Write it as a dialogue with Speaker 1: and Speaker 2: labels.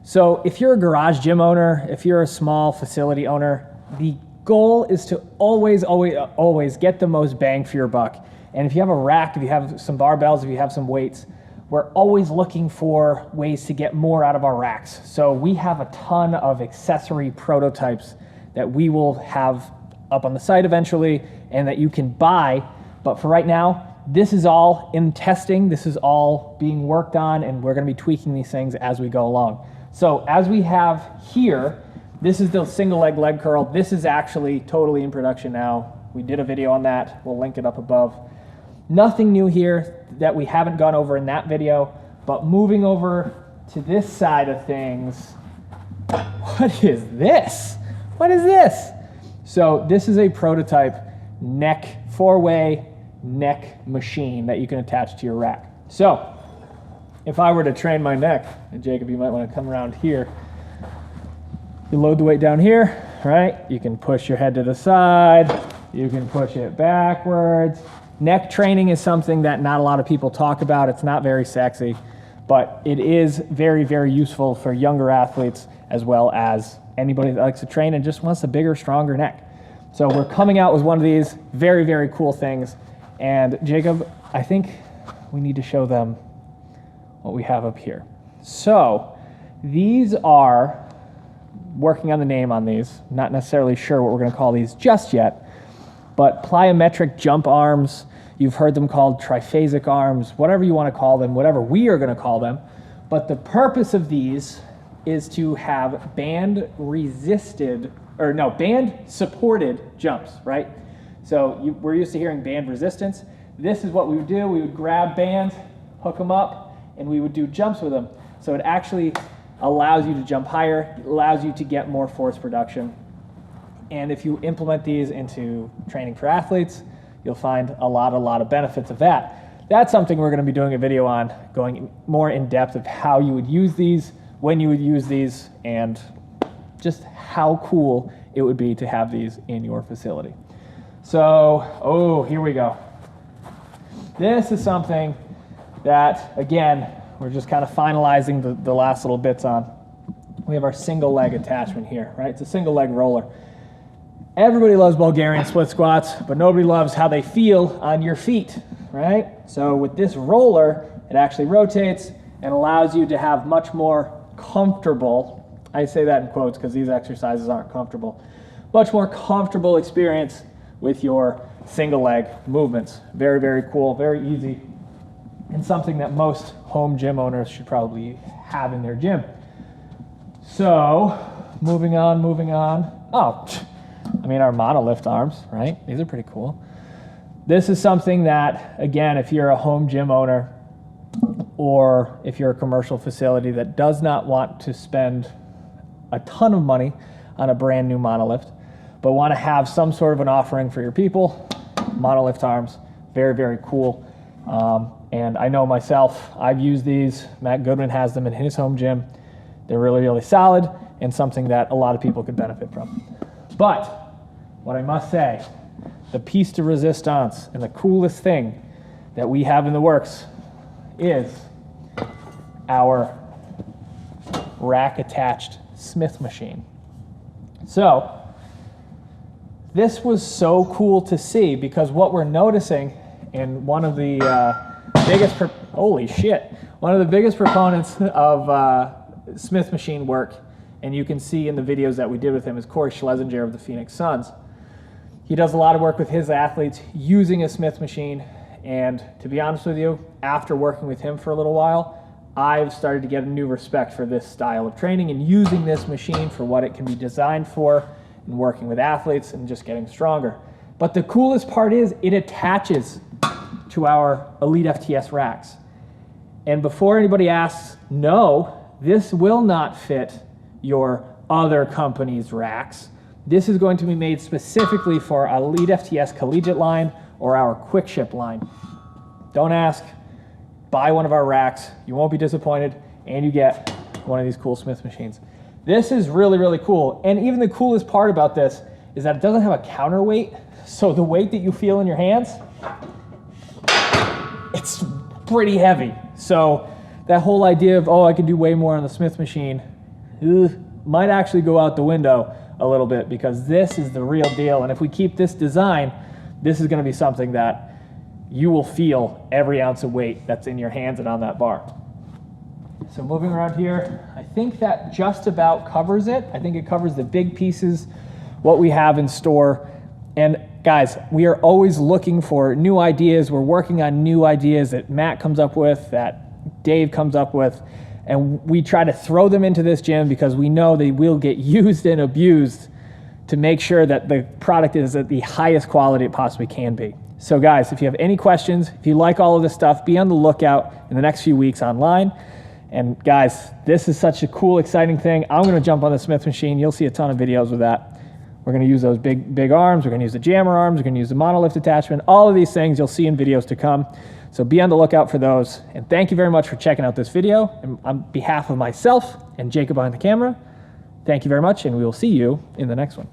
Speaker 1: So if you're a garage gym owner, if you're a small facility owner, the goal is to always get the most bang for your buck. And if you have a rack, if you have some barbells, if you have some weights, we're always looking for ways to get more out of our racks. So we have a ton of accessory prototypes that we will have up on the site eventually and that you can buy. But for right now, this is all in testing. This is all being worked on, and we're gonna be tweaking these things as we go along. So as we have here, this is the single leg curl. This is actually totally in production now. We did a video on that. We'll link it up above. Nothing new here that we haven't gone over in that video, but moving over to this side of things, what is this? What is this? So this is a prototype four-way neck machine that you can attach to your rack. So if I were to train my neck, and Jacob, you might want to come around here, you load the weight down here, right? You can push your head to the side, you can push it backwards. Neck training is something that not a lot of people talk about. It's not very sexy, but it is very, very useful for younger athletes as well as anybody that likes to train and just wants a bigger, stronger neck. So we're coming out with one of these very, very cool things. And Jacob, I think we need to show them what we have up here. So these are, working on the name on these, not necessarily sure what we're gonna call these just yet, but plyometric jump arms. You've heard them called triphasic arms, whatever you want to call them, whatever we are going to call them. But the purpose of these is to have band supported jumps, right? So we're used to hearing band resistance. This is what we would do. We would grab bands, hook them up, and we would do jumps with them. So it actually allows you to jump higher, allows you to get more force production. And if you implement these into training for athletes, you'll find a lot of benefits of that. That's something we're going to be doing a video on, going more in depth of how you would use these, when you would use these, and just how cool it would be to have these in your facility. So, here we go. This is something that, again, we're just kind of finalizing the last little bits on. We have our single leg attachment here, right? It's a single leg roller. Everybody loves Bulgarian split squats, but nobody loves how they feel on your feet, right? So with this roller, it actually rotates and allows you to have much more comfortable, I say that in quotes because these exercises aren't comfortable, much more comfortable experience with your single leg movements. Very, very cool, very easy, and something that most home gym owners should probably have in their gym. So moving on. Our monolift arms, right? These are pretty cool. This is something that, again, if you're a home gym owner or if you're a commercial facility that does not want to spend a ton of money on a brand new monolift, but want to have some sort of an offering for your people, monolift arms, very, very cool. And I know myself, I've used these. Matt Goodman has them in his home gym. They're really, really solid and something that a lot of people could benefit from. But what I must say, the piece de resistance and the coolest thing that we have in the works is our rack attached Smith machine. So this was so cool to see because what we're noticing in one of the biggest proponents of Smith machine work, and you can see in the videos that we did with him, is Corey Schlesinger of the Phoenix Suns. He does a lot of work with his athletes using a Smith machine, and to be honest with you, after working with him for a little while, I've started to get a new respect for this style of training and using this machine for what it can be designed for and working with athletes and just getting stronger. But the coolest part is it attaches to our Elite FTS racks. And before anybody asks, no, this will not fit your other company's racks. This is going to be made specifically for our Elite FTS collegiate line or our quick ship line. Don't ask, buy one of our racks. You won't be disappointed, and you get one of these cool Smith machines. This is really, really cool. And even the coolest part about this is that it doesn't have a counterweight. So the weight that you feel in your hands, it's pretty heavy. So that whole idea of, oh, I can do way more on the Smith machine, might actually go out the window a little bit, because this is the real deal. And if we keep this design, this is going to be something that you will feel every ounce of weight that's in your hands and on that bar. So moving around here, I think that just about covers it. I think it covers the big pieces, what we have in store. And guys, we are always looking for new ideas. We're working on new ideas that Matt comes up with, that Dave comes up with, and we try to throw them into this gym because we know they will get used and abused to make sure that the product is at the highest quality it possibly can be. So guys, if you have any questions, if you like all of this stuff, be on the lookout in the next few weeks online. And guys, this is such a cool, exciting thing. I'm gonna jump on the Smith machine. You'll see a ton of videos with that. We're gonna use those big arms. We're gonna use the jammer arms. We're gonna use the monolift attachment. All of these things you'll see in videos to come. So be on the lookout for those. And thank you very much for checking out this video. And on behalf of myself and Jacob behind the camera, thank you very much, and we will see you in the next one.